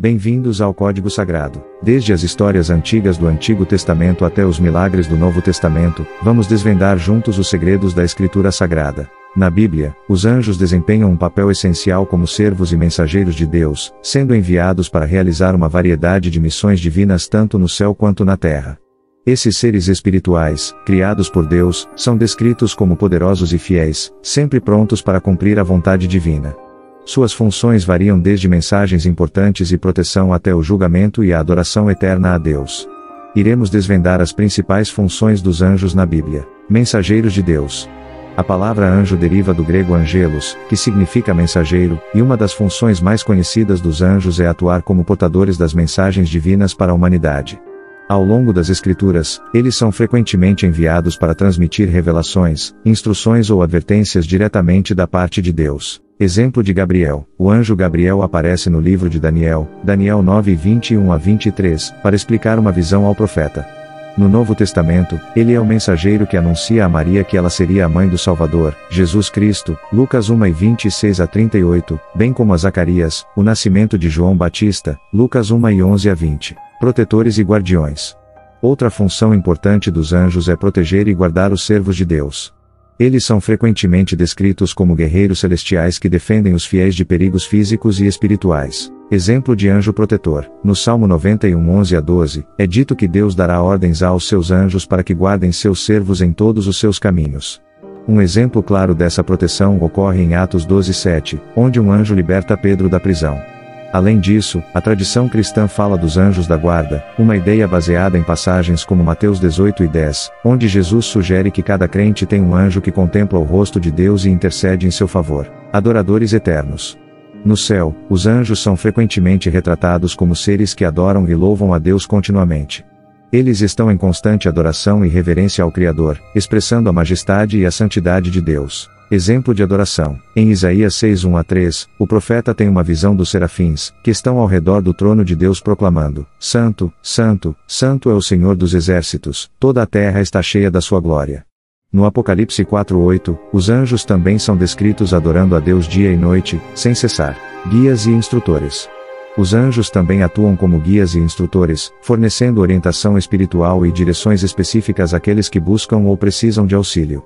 Bem-vindos ao Código Sagrado. Desde as histórias antigas do Antigo Testamento até os milagres do Novo Testamento, vamos desvendar juntos os segredos da Escritura Sagrada. Na Bíblia, os anjos desempenham um papel essencial como servos e mensageiros de Deus, sendo enviados para realizar uma variedade de missões divinas tanto no céu quanto na terra. Esses seres espirituais, criados por Deus, são descritos como poderosos e fiéis, sempre prontos para cumprir a vontade divina. Suas funções variam desde mensagens importantes e proteção até o julgamento e a adoração eterna a Deus. Iremos desvendar as principais funções dos anjos na Bíblia. Mensageiros de Deus. A palavra anjo deriva do grego angelos, que significa mensageiro, e uma das funções mais conhecidas dos anjos é atuar como portadores das mensagens divinas para a humanidade. Ao longo das Escrituras, eles são frequentemente enviados para transmitir revelações, instruções ou advertências diretamente da parte de Deus. Exemplo de Gabriel. O anjo Gabriel aparece no livro de Daniel, Daniel 9, 21 a 23, para explicar uma visão ao profeta. No Novo Testamento, ele é o mensageiro que anuncia a Maria que ela seria a mãe do Salvador, Jesus Cristo, Lucas 1 e 26 a 38, bem como a Zacarias, o nascimento de João Batista, Lucas 1 e 11 a 20. Protetores e guardiões. Outra função importante dos anjos é proteger e guardar os servos de Deus. Eles são frequentemente descritos como guerreiros celestiais que defendem os fiéis de perigos físicos e espirituais. Exemplo de anjo protetor. No Salmo 91, 11 a 12, é dito que Deus dará ordens aos seus anjos para que guardem seus servos em todos os seus caminhos. Um exemplo claro dessa proteção ocorre em Atos 12, 7, onde um anjo liberta Pedro da prisão. Além disso, a tradição cristã fala dos anjos da guarda, uma ideia baseada em passagens como Mateus 18 e 10, onde Jesus sugere que cada crente tem um anjo que contempla o rosto de Deus e intercede em seu favor. Adoradores eternos. No céu, os anjos são frequentemente retratados como seres que adoram e louvam a Deus continuamente. Eles estão em constante adoração e reverência ao Criador, expressando a majestade e a santidade de Deus. Exemplo de adoração. Em Isaías 6, 1 a 3, o profeta tem uma visão dos serafins, que estão ao redor do trono de Deus proclamando: Santo, Santo, Santo é o Senhor dos exércitos, toda a terra está cheia da sua glória. No Apocalipse 4:8, os anjos também são descritos adorando a Deus dia e noite, sem cessar. Guias e instrutores. Os anjos também atuam como guias e instrutores, fornecendo orientação espiritual e direções específicas àqueles que buscam ou precisam de auxílio.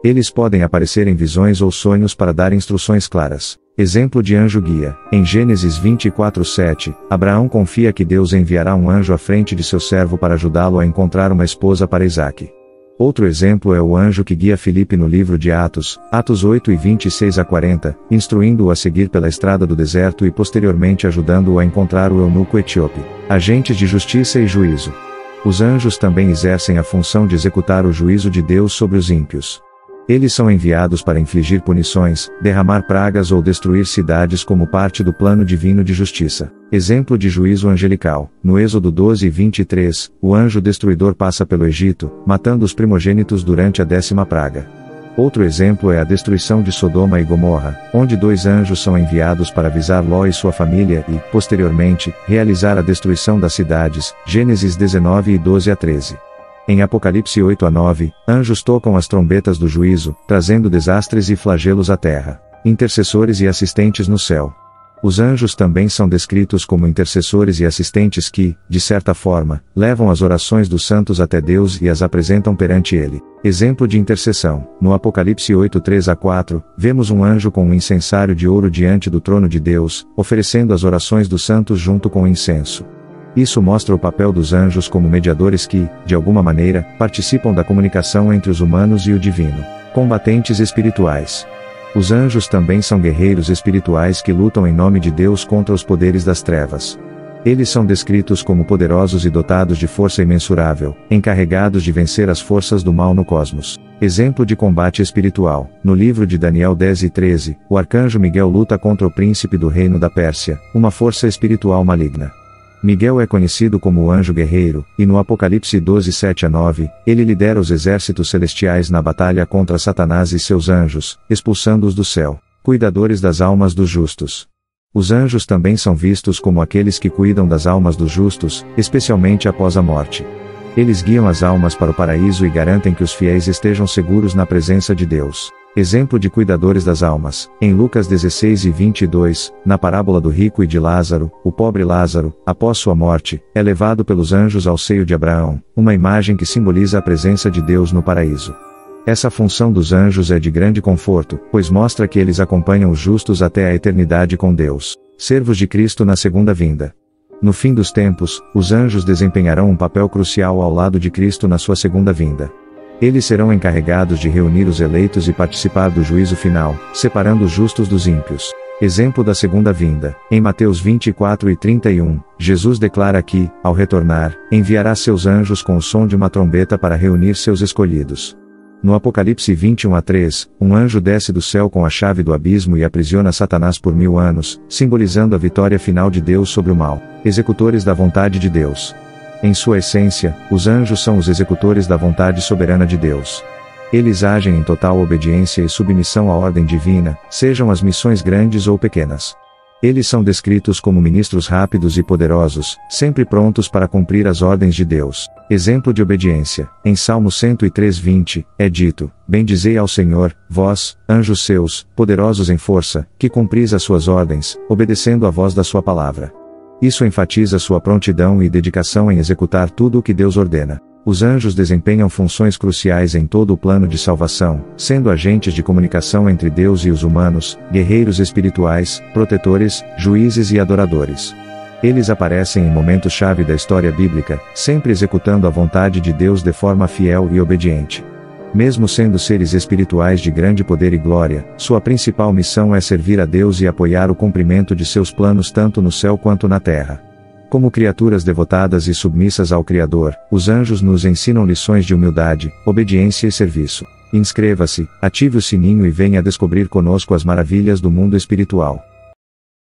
Eles podem aparecer em visões ou sonhos para dar instruções claras. Exemplo de anjo guia. Em Gênesis 24:7, Abraão confia que Deus enviará um anjo à frente de seu servo para ajudá-lo a encontrar uma esposa para Isaque. Outro exemplo é o anjo que guia Filipe no livro de Atos, Atos 8 e 26 a 40, instruindo-o a seguir pela estrada do deserto e posteriormente ajudando-o a encontrar o eunuco etíope. Agentes de justiça e juízo. Os anjos também exercem a função de executar o juízo de Deus sobre os ímpios. Eles são enviados para infligir punições, derramar pragas ou destruir cidades como parte do plano divino de justiça. Exemplo de juízo angelical. No Êxodo 12 e 23, o anjo destruidor passa pelo Egito, matando os primogênitos durante a 10ª praga. Outro exemplo é a destruição de Sodoma e Gomorra, onde 2 anjos são enviados para avisar Ló e sua família e, posteriormente, realizar a destruição das cidades. Gênesis 19 e 12 a 13. Em Apocalipse 8 a 9, anjos tocam as trombetas do juízo, trazendo desastres e flagelos à terra. Intercessores e assistentes no céu. Os anjos também são descritos como intercessores e assistentes que, de certa forma, levam as orações dos santos até Deus e as apresentam perante Ele. Exemplo de intercessão. No Apocalipse 8, 3 a 4, vemos um anjo com um incensário de ouro diante do trono de Deus, oferecendo as orações dos santos junto com o incenso. Isso mostra o papel dos anjos como mediadores que, de alguma maneira, participam da comunicação entre os humanos e o divino. Combatentes espirituais. Os anjos também são guerreiros espirituais que lutam em nome de Deus contra os poderes das trevas. Eles são descritos como poderosos e dotados de força imensurável, encarregados de vencer as forças do mal no cosmos. Exemplo de combate espiritual. No livro de Daniel 10 e 13, o arcanjo Miguel luta contra o príncipe do reino da Pérsia, uma força espiritual maligna. Miguel é conhecido como o anjo guerreiro, e no Apocalipse 12, 7 a 9, ele lidera os exércitos celestiais na batalha contra Satanás e seus anjos, expulsando-os do céu. Cuidadores das almas dos justos. Os anjos também são vistos como aqueles que cuidam das almas dos justos, especialmente após a morte. Eles guiam as almas para o paraíso e garantem que os fiéis estejam seguros na presença de Deus. Exemplo de cuidadores das almas, em Lucas 16:22, na parábola do rico e de Lázaro, o pobre Lázaro, após sua morte, é levado pelos anjos ao seio de Abraão, uma imagem que simboliza a presença de Deus no paraíso. Essa função dos anjos é de grande conforto, pois mostra que eles acompanham os justos até a eternidade com Deus, servos de Cristo na segunda vinda. No fim dos tempos, os anjos desempenharão um papel crucial ao lado de Cristo na sua segunda vinda. Eles serão encarregados de reunir os eleitos e participar do juízo final, separando os justos dos ímpios. Exemplo da segunda vinda, em Mateus 24:31, Jesus declara que, ao retornar, enviará seus anjos com o som de uma trombeta para reunir seus escolhidos. No Apocalipse 21:3, um anjo desce do céu com a chave do abismo e aprisiona Satanás por 1000 anos, simbolizando a vitória final de Deus sobre o mal, executores da vontade de Deus. Em sua essência, os anjos são os executores da vontade soberana de Deus. Eles agem em total obediência e submissão à ordem divina, sejam as missões grandes ou pequenas. Eles são descritos como ministros rápidos e poderosos, sempre prontos para cumprir as ordens de Deus. Exemplo de obediência, em Salmo 103:20, é dito: Bendizei ao Senhor, vós, anjos seus, poderosos em força, que cumpris as suas ordens, obedecendo à voz da sua palavra. Isso enfatiza sua prontidão e dedicação em executar tudo o que Deus ordena. Os anjos desempenham funções cruciais em todo o plano de salvação, sendo agentes de comunicação entre Deus e os humanos, guerreiros espirituais, protetores, juízes e adoradores. Eles aparecem em momentos-chave da história bíblica, sempre executando a vontade de Deus de forma fiel e obediente. Mesmo sendo seres espirituais de grande poder e glória, sua principal missão é servir a Deus e apoiar o cumprimento de seus planos tanto no céu quanto na terra. Como criaturas devotadas e submissas ao Criador, os anjos nos ensinam lições de humildade, obediência e serviço. Inscreva-se, ative o sininho e venha descobrir conosco as maravilhas do mundo espiritual.